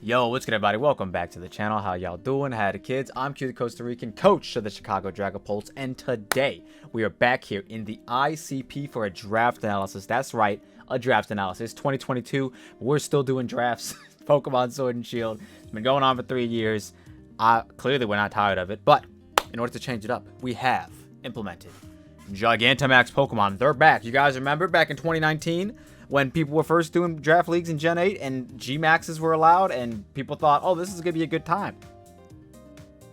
Yo, what's good, everybody? Welcome back to the channel. How y'all doing? Howdy, kids? I'm Q, the Costa Rican coach of the Chicago Dragapults, and today we are back here in the ICP for a draft analysis. That's right, a draft analysis. 2022, we're still doing drafts. Pokemon Sword and Shield. It's been going on for 3 years. Clearly, we're not tired of it, but in order to change it up, we have implemented Gigantamax Pokemon. They're back. You guys remember back in 2019? When people were first doing draft leagues in Gen 8 and Gmaxes were allowed and people thought, oh, this is going to be a good time.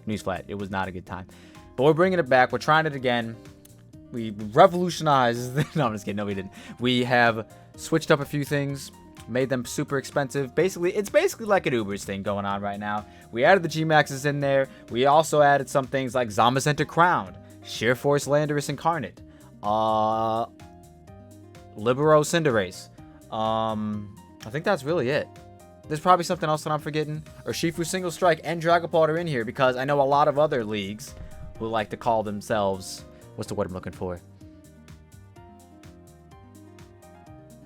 Newsflash, it was not a good time. But we're bringing it back. We're trying it again. We revolutionized. No, I'm just kidding. No, we didn't. We have switched up a few things, made them super expensive. Basically, it's basically like an Uber's thing going on right now. We added the Gmaxes in there. We also added some things like Zamazenta Crowned, Sheer Force Landorus Incarnate, Libero Cinderace. I think that's really it. There's probably something else that I'm forgetting. Or Shifu Single Strike and Dragapult are in here because I know a lot of other leagues who like to call themselves... What's the word I'm looking for?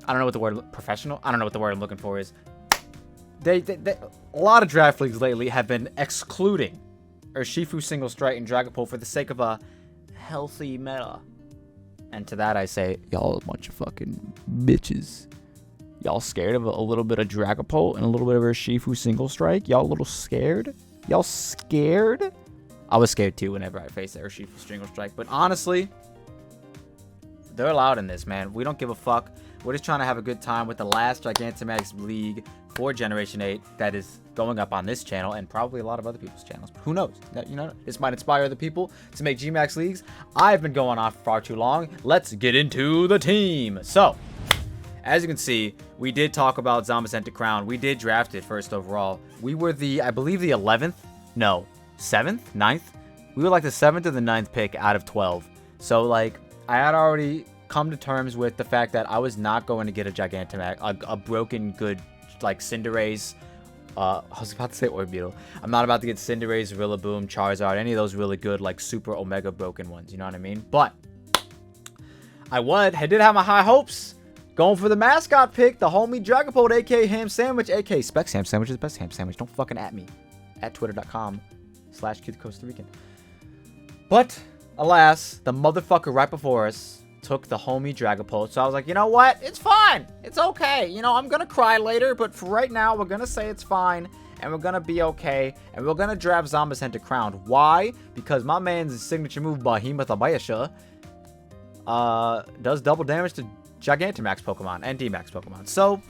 I don't know what the word... Professional? I don't know what the word I'm looking for is. A lot of draft leagues lately have been excluding Shifu Single Strike and Dragapult for the sake of a healthy meta. And to that I say, y'all a bunch of fucking bitches. Y'all scared of a little bit of Dragapult and a little bit of a Shifu Single Strike? Y'all a little scared? Y'all scared? I was scared too whenever I faced their Shifu Single Strike. But honestly, they're allowed in this, man. We don't give a fuck. We're just trying to have a good time with the last Gigantamax League for Generation 8 that is going up on this channel and probably a lot of other people's channels. Who knows? You know, this might inspire other people to make Gmax leagues. I've been going on for far too long. Let's get into the team. So, as you can see, we did talk about Zamazenta Crown. We did draft it first overall. We were the, I believe, the 11th? No, 7th? 9th? We were like the 7th or the 9th pick out of 12. So, like, I had already come to terms with the fact that I was not going to get a Gigantamax, a broken good, like, Cinderace. I was about to say Orbeetle. I'm not about to get Cinderace, Rillaboom, Charizard, any of those really good, like, super Omega broken ones. You know what I mean? But I did have my high hopes. Going for the mascot pick, the homie Dragapult, aka Ham Sandwich, aka Specs Ham Sandwich is the best ham sandwich. Don't fucking at me. At twitter.com/Q the Costa Rican. But, alas, the motherfucker right before us took the homie Dragapult. So I was like, you know what? It's fine. It's okay. You know, I'm going to cry later, but for right now, we're going to say it's fine. And we're going to be okay. And we're going to draft Zamazenta Crowned. Why? Because my man's signature move, Behemoth Abayasha, does double damage to Gigantamax Pokemon and D-Max Pokemon. So,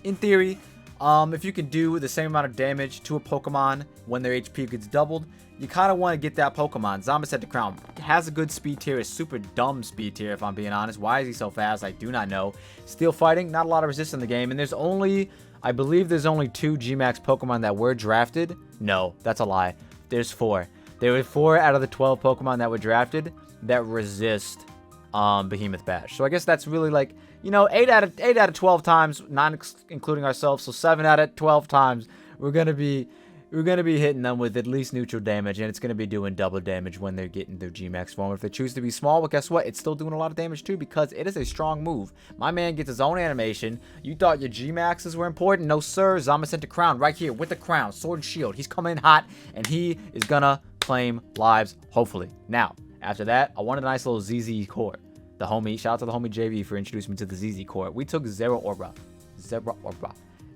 in theory, if you can do the same amount of damage to a Pokemon when their HP gets doubled, you kind of want to get that Pokemon. Zamazenta Crown has a good speed tier, a super dumb speed tier if I'm being honest. Why is he so fast? I do not know. Steel Fighting, not a lot of resistance in the game. And there's only, I believe there's only 2 Gmax Pokemon that were drafted. No, that's a lie. There's 4. There were 4 out of the 12 Pokemon that were drafted that resist Behemoth Bash. So I guess that's really like, you know, 8 out of 12 times, not including ourselves. So 7 out of 12 times, we're gonna be hitting them with at least neutral damage, and it's going to be doing double damage when they're getting their Gmax form. If they choose to be small, well, guess what? It's still doing a lot of damage too because it is a strong move. My man gets his own animation. You thought your Gmaxes were important? No, sir. Zamazenta Crown right here with the crown, sword and shield. He's coming in hot, and he is going to claim lives, hopefully. Now, after that, I wanted a nice little ZZ core. The homie, shout out to the homie JV for introducing me to the ZZ core. We took Zero Orba.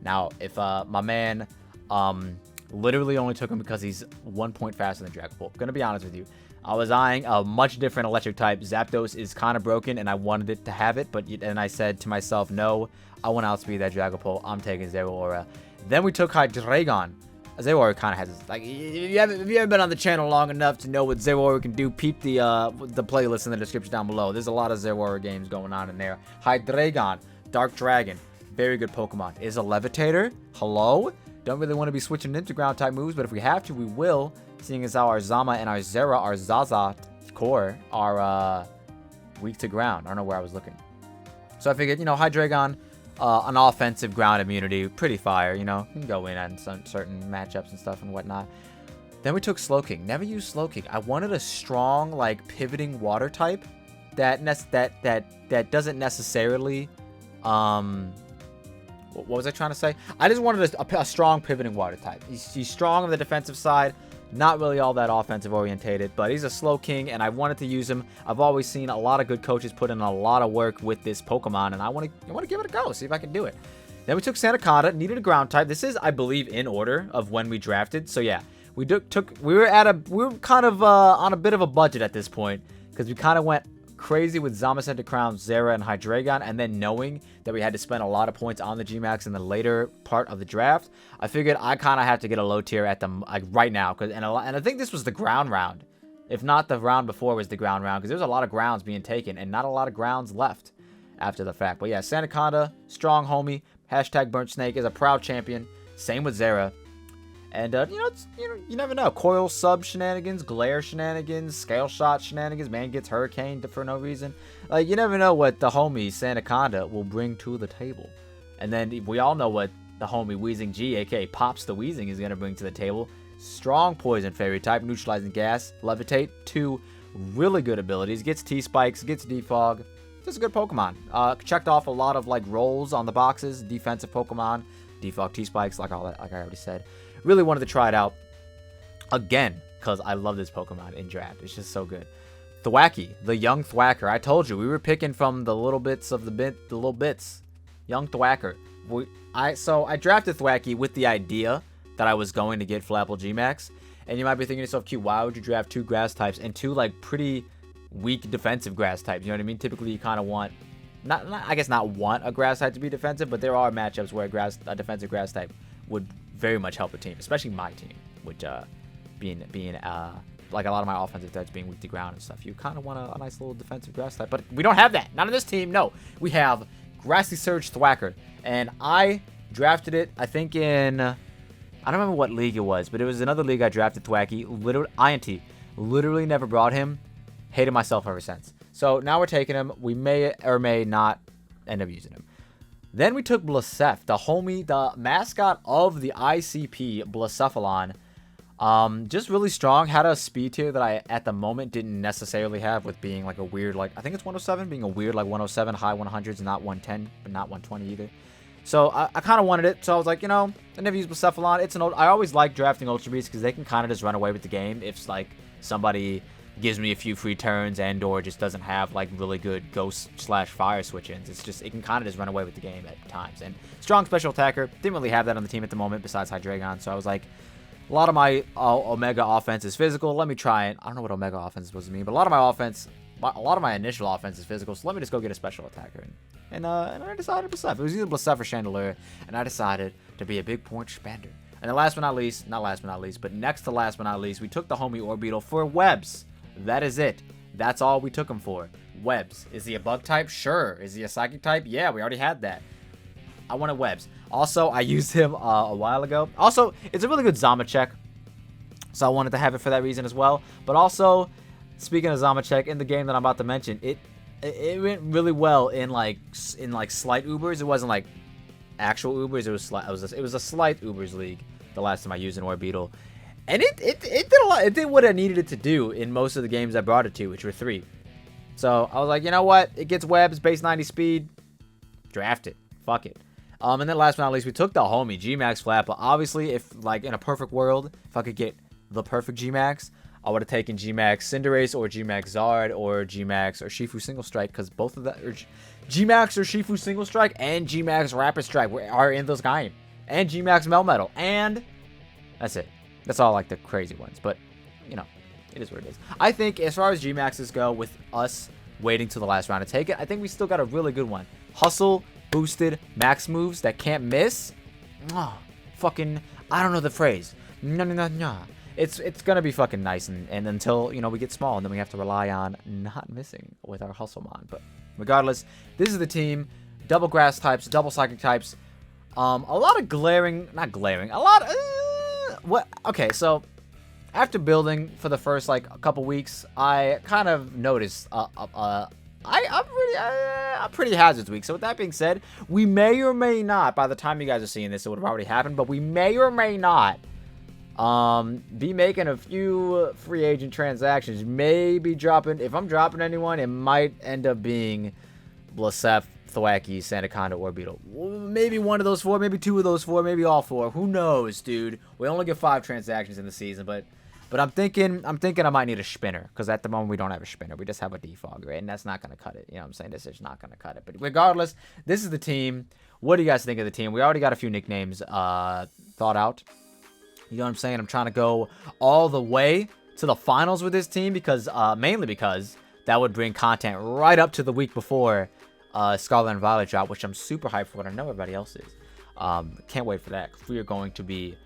Now, if my man... literally only took him because he's 1 point faster than Dragapult. Gonna be honest with you. I was eyeing a much different electric type. Zapdos is kind of broken, and I wanted it to have it, but and I said to myself, no, I want to outspeed that Dragapult. I'm taking Zero Aura. Then we took Hydreigon. Zero Aura kind of has this, like, if you haven't been on the channel long enough to know what Zero Aura can do, peep the playlist in the description down below. There's a lot of Zero Aura games going on in there. Hydreigon, Dark Dragon, very good Pokemon. Is a Levitator? Hello? Don't really want to be switching into ground type moves, but if we have to, we will. Seeing as how our Zama and our Zera, our Zaza core are weak to ground. I don't know where I was looking. So I figured, you know, Hydreigon, an offensive ground immunity, pretty fire, you know. You can go in on some certain matchups and stuff and whatnot. Then we took Slowking. Never used Slowking. I wanted a strong, like, pivoting water type that doesn't necessarily what was I trying to say? I just wanted a strong pivoting water type. He's strong on the defensive side, not really all that offensive orientated, but he's a slow king, and I wanted to use him. I've always seen a lot of good coaches put in a lot of work with this Pokemon, and I want to give it a go, see if I can do it. Then we took Sandaconda, needed a ground type. This is, I believe, in order of when we drafted. So yeah, we were kind of on a bit of a budget at this point, because we kind of went crazy with Zamazenta Crown, Zera, and Hydreigon, and then knowing that we had to spend a lot of points on the Gmax in the later part of the draft, I figured I kind of have to get a low tier at the right now, and I think this was the ground round, if not the round before was the ground round, because there's a lot of grounds being taken and not a lot of grounds left after the fact. But yeah, Sandaconda, strong homie, hashtag Burnt Snake, is a proud champion. Same with Zera. And, you never know. Coil Sub shenanigans, Glare shenanigans, Scale Shot shenanigans, man gets Hurricane for no reason. Like, you never know what the homie Sandaconda will bring to the table. And then we all know what the homie Weezing G, aka Pops the Weezing, is going to bring to the table. Strong Poison Fairy type, Neutralizing Gas, Levitate, 2 really good abilities. Gets T-Spikes, gets Defog. Just a good Pokemon. Checked off a lot of, like, roles on the boxes. Defensive Pokemon, Defog, T-Spikes, like all that, like I already said. Really wanted to try it out again because I love this Pokemon in draft. It's just so good. Thwackey, the young Thwacker. I told you we were picking from the little bits of the little bits. Young Thwacker. So I drafted Thwackey with the idea that I was going to get Flapple Gmax, and you might be thinking to yourself, Q, why would you draft 2 grass types and 2 like pretty weak defensive grass types? You know what I mean? Typically, you kind of want not want a grass type to be defensive, but there are matchups where a defensive grass type would very much help a team, especially my team, which being like a lot of my offensive types being weak to ground and stuff. You kind of want a nice little defensive grass type, but we don't have that. Not on this team. No, we have Grassy Surge Thwacker, and I drafted it. I think in I don't remember what league it was, but it was another league I drafted Thwackey. Literally never brought him. Hated myself ever since. So now we're taking him. We may or may not end up using him. Then we took Blasef, the mascot of the ICP, Blacephalon. Just really strong. Had a speed tier that I, at the moment, didn't necessarily have, with being like a weird, like, I think it's 107, being a weird, like, 107, high 100s, not 110, but not 120 either. So I kind of wanted it, so I was like, I never used Blacephalon. I always like drafting Ultra Beasts because they can kind of just run away with the game if, like, somebody gives me a few free turns and or just doesn't have like really good ghost/fire switch-ins. It can kind of just run away with the game at times. And strong special attacker, didn't really have that on the team at the moment besides Hydreigon, so I was like, a lot of my Omega offense is physical, let me try it. I don't know what Omega offense is supposed to mean, but a lot of my initial offense is physical, so let me just go get a special attacker. And I decided Blasef. It was either Blasef or Chandelure, and I decided to be a big point spender. And then last but not least, but next to last but not least, we took the homie Orbeetle for webs. That is it. That's all we took him for. Webs. Is he a bug type? Sure. Is he a psychic type? Yeah, we already had that. I wanted webs. Also, I used him a while ago. Also, it's a really good Zamachek, so I wanted to have it for that reason as well. But also, speaking of Zamachek, in the game that I'm about to mention, it went really well in like slight Ubers. It wasn't like actual Ubers. It was a slight Ubers league the last time I used an Orbeetle. And it did a lot. It did what I needed it to do in most of the games I brought it to, which were 3. So I was like, you know what? It gets webs, base 90 speed. Draft it. Fuck it. And then last but not least, we took the homie Gmax Flapple. Obviously, if like in a perfect world, if I could get the perfect Gmax, I would have taken Gmax Cinderace or Gmax Zard or Gmax or Shifu Single Strike, because both of that are Gmax or Shifu Single Strike and Gmax Rapid Strike are in this game, and Gmax Melmetal, and that's it. That's all like the crazy ones, but it is what it is. I think as far as Gmaxes go, with us waiting till the last round to take it, I think we still got a really good one. Hustle boosted max moves that can't miss. Fucking, I don't know the phrase. It's gonna be fucking nice, and until we get small, and then we have to rely on not missing with our Hustlemon. But regardless, this is the team. Double grass types, double psychic types. A lot of okay, so after building for the first like a couple weeks, I kind of noticed I'm pretty hazards weak. So with that being said, we may or may not, by the time you guys are seeing this, it would have already happened, but we may or may not be making a few free agent transactions. Maybe dropping, if I'm dropping anyone, it might end up being Blasef, Thwacky, Sandaconda, or Beetle. Maybe one of those 4, maybe 2 of those 4, maybe all 4. Who knows, dude? We only get 5 transactions in the season, but I'm thinking I might need a spinner, because at the moment we don't have a spinner. We just have a defog, right? And that's not going to cut it. You know what I'm saying? This is not going to cut it. But regardless, this is the team. What do you guys think of the team? We already got a few nicknames thought out. You know what I'm saying? I'm trying to go all the way to the finals with this team because mainly because that would bring content right up to the week before Scarlet and Violet drop, which I'm super hyped for, and I know everybody else is. Can't wait for that. We are going to be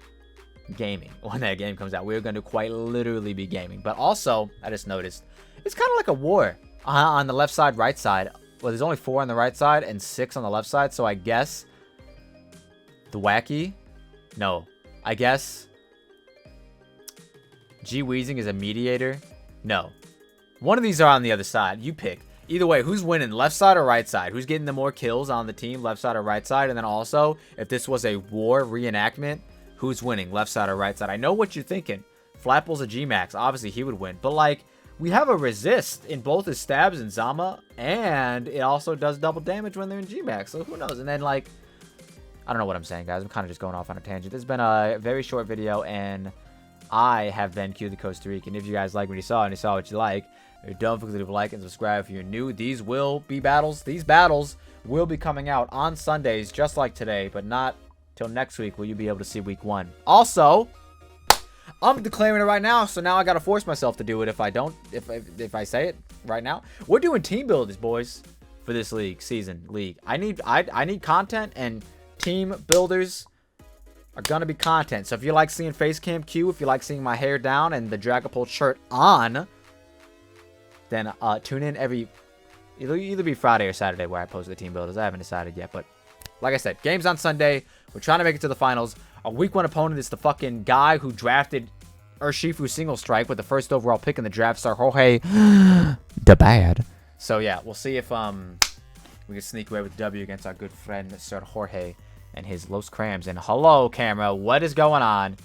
gaming when that game comes out. We're going to quite literally be gaming. But also, I just noticed, it's kind of like a war on the left side, right side. Well, there's only 4 on the right side and 6 on the left side, so I guess the Wacky, no, I guess G-Weezing is a mediator. No, one of these are on the other side. You pick. Either way, who's winning, left side or right side? Who's getting the more kills on the team, left side or right side? And then also, if this was a war reenactment, who's winning, left side or right side? I know what you're thinking. Flapple's a Gmax. Obviously, he would win. But, like, we have a resist in both his stabs and Zama, and it also does double damage when they're in Gmax. So, who knows? And then, like, I don't know what I'm saying, guys. I'm kind of just going off on a tangent. This has been a very short video, and I have been Q the Costa Rican. If you guys like what you saw and you saw what you like, don't forget to leave a like and subscribe if you're new. These will be battles. These battles will be coming out on Sundays, just like today, but not till next week will you be able to see week 1. Also, I'm declaring it right now, so now I gotta force myself to do it if I don't, if I say it right now. We're doing team builders, boys, for this season. I need content, and team builders are gonna be content. So if you like seeing Facecam Q, if you like seeing my hair down and the Dragapult shirt on, then tune in it'll either be Friday or Saturday where I post the team builders. I haven't decided yet, but like I said, game's on Sunday. We're trying to make it to the finals. Our week 1 opponent is the fucking guy who drafted Urshifu Single Strike with the first overall pick in the draft, Sir Jorge the Bad. So yeah, we'll see if we can sneak away with W against our good friend Sir Jorge and his Los Crams. And hello, camera, what is going on?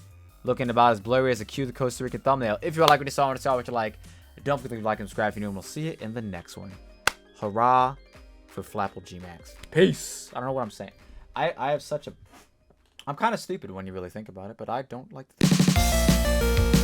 Looking about as blurry as a Q the Costa Rican thumbnail. If you like what you saw what you like, don't forget to like and subscribe if you're new, and we'll see you in the next one. Hurrah for Flapple Gmax. Peace. I don't know what I'm saying. I have such a... I'm kind of stupid when you really think about it, but I don't like to think.